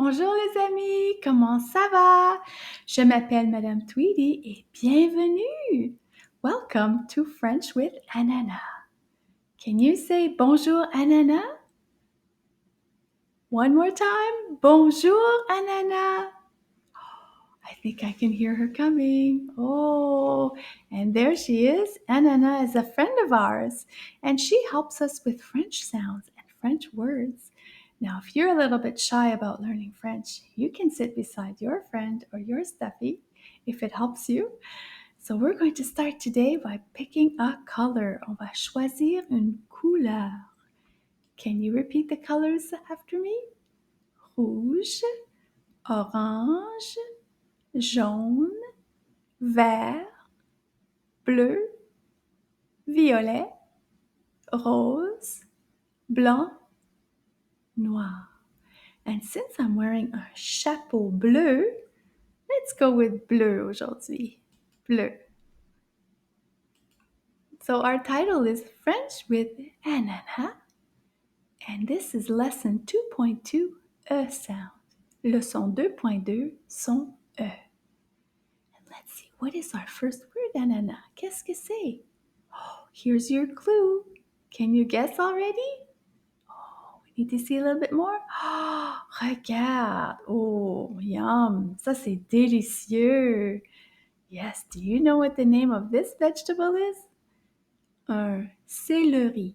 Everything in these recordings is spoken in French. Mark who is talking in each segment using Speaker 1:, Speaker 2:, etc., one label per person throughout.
Speaker 1: bonjour les amis, comment ça va? Je m'appelle Madame Tweedy et bienvenue. Welcome to French with Ananas. Can you say bonjour Ananas? One more time, bonjour Ananas. I think I can hear her coming. Oh, and there she is. Ananas is a friend of ours, and she helps us with French sounds and French words. Now, if you're a little bit shy about learning French, you can sit beside your friend or your stuffy if it helps you. So we're going to start today by picking a color. On va choisir une couleur. Can you repeat the colors after me? Rouge, orange, jaune, vert, bleu, violet, rose, blanc, noir. And since I'm wearing un chapeau bleu, let's go with bleu aujourd'hui. Bleu. So our title is French with Ananas. And this is lesson 2.2, E sound. Leçon 2.2, son E. And let's see, what is our first word, Ananas? Qu'est-ce que c'est? Oh, here's your clue. Can you guess already? Oh, we need to see a little bit more. Oh, regarde. Oh, yum. Ça, c'est délicieux. Yes, do you know what the name of this vegetable is? Un céleri.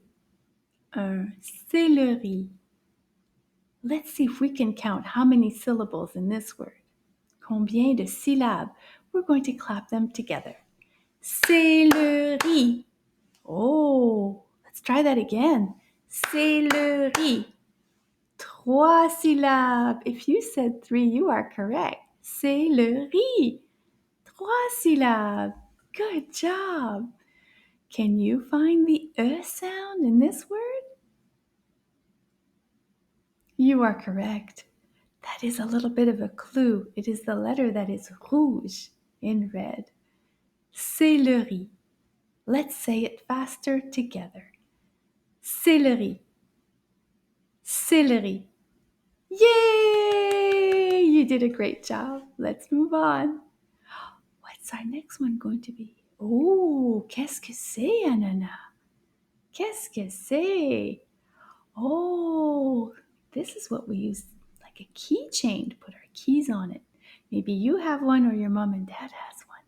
Speaker 1: Un céleri. Let's see if we can count how many syllables in this word. Combien de syllabes? We're going to clap them together. Céleri. Oh, let's try that again. Céleri. 3 syllabes. If you said 3, you are correct. Céleri. 3 syllabes. Good job. Can you find the E sound in this word? You are correct. That is a little bit of a clue. It is the letter that is rouge in red. Céleri. Let's say it faster together. Céleri. Céleri. Yay! You did a great job. Let's move on. What's our next one going to be? Oh, qu'est-ce que c'est, Ananas? Qu'est-ce que c'est? Oh, this is what we use like a keychain to put our keys on it. Maybe you have one or your mom and dad has one.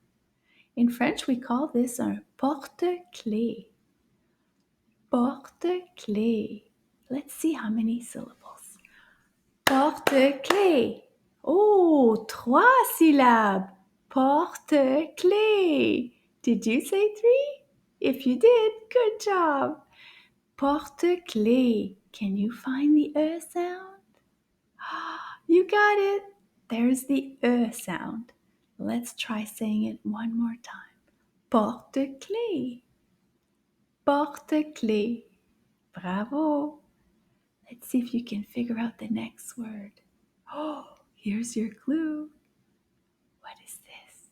Speaker 1: In French, we call this un porte-clés. Porte-clés. Let's see how many syllables. Porte-clés. Oh, 3 syllabes. Porte-clés. Did you say 3? If you did, good job. Porte-clés. Can you find the E sound? You got it. There's the E sound. Let's try saying it one more time. Porte-clés. Porte-clés. Bravo. Let's see if you can figure out the next word. Oh, here's your clue. What is this?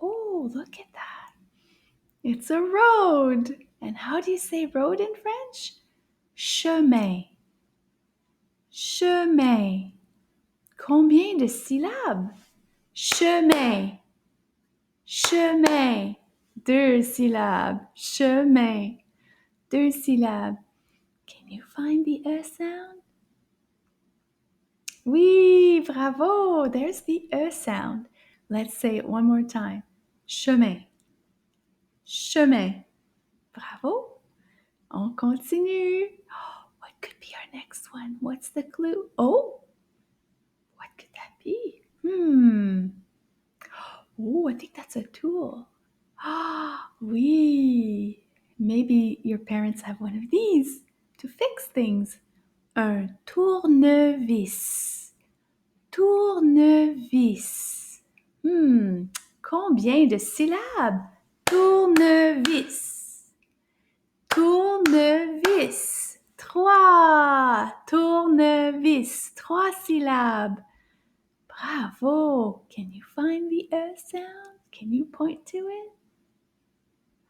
Speaker 1: Oh, look at that. It's a road. And how do you say road in French? Chemin. Chemin. Combien de syllabes? Chemin. Chemin. 2 syllabes. Chemin. 2 syllabes. Can you find the E sound? Oui, bravo. There's the E sound. Let's say it one more time. Chemin. Chemin. Bravo. On continue. What could be our next one? What's the clue? Oh, what could that be? Oh, I think that's a tool. Ah, oui. Maybe your parents have one of these to fix things. Un tournevis. Tournevis. Combien de syllabes? Tournevis. Tournevis. 3. Tournevis. 3 syllabes. Bravo. Can you find the E sound? Can you point to it?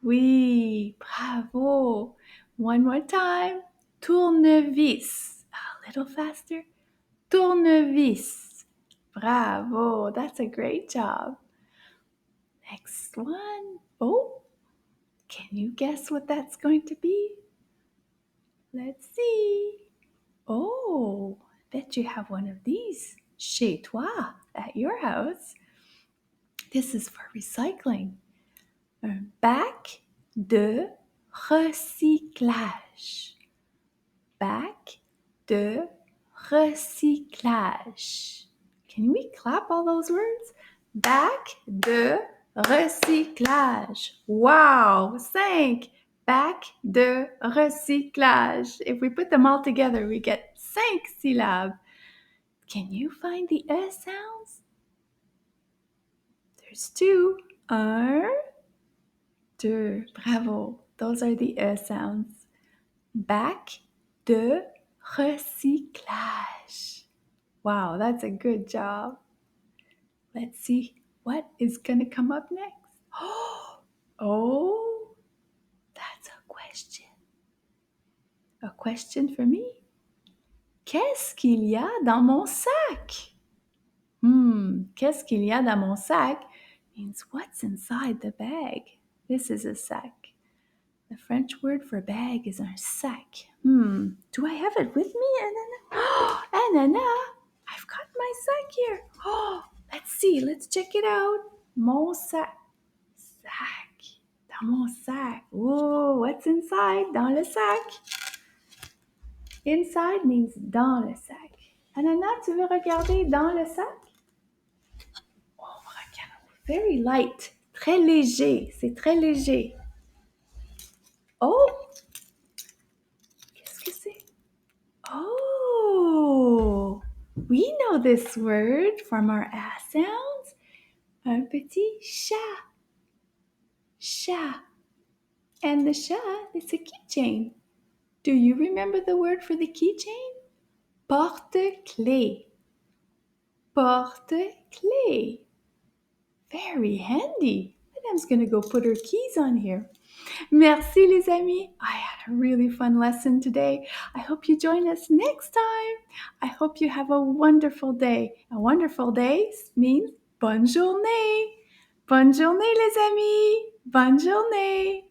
Speaker 1: Oui, bravo. One more time. Tournevis. A little faster. Tournevis. Bravo, that's a great job. Next one. Oh, can you guess what that's going to be? Let's see. Oh, bet you have one of these chez toi at your house. This is for recycling. Un bac de recyclage. Bac de recyclage. Can we clap all those words? Bac de recyclage. Wow, 5. Bac de recyclage. If we put them all together, we get 5 syllabes. Can you find the E sounds? There's 2. Un, deux. Bravo. Those are the E sounds. Bac de recyclage. Wow, that's a good job. Let's see what is going to come up next. Oh, that's a question. A question for me. Qu'est-ce qu'il y a dans mon sac? Qu'est-ce qu'il y a dans mon sac means what's inside the bag. This is a sac. The French word for bag is un sac. Do I have it with me, Anana? Anana, I've got my sack here. Let's see, let's check it out. Mon sac. Sac. Dans mon sac. Oh, what's inside? Dans le sac. Inside means dans le sac. Anana, tu veux regarder dans le sac? Oh, regarde. Very light. Très léger. C'est très léger. Oh! Qu'est-ce que c'est? Oh! We know this word from our A sounds. Un petit chat. Chat. And the chat is a keychain. Do you remember the word for the keychain? Porte-clés. Porte-clés. Very handy. Madame's going to go put her keys on here. Merci les amis. I had a really fun lesson today. I hope you join us next time. I hope you have a wonderful day. A wonderful day means bonne journée. Bonne journée les amis. Bonne journée.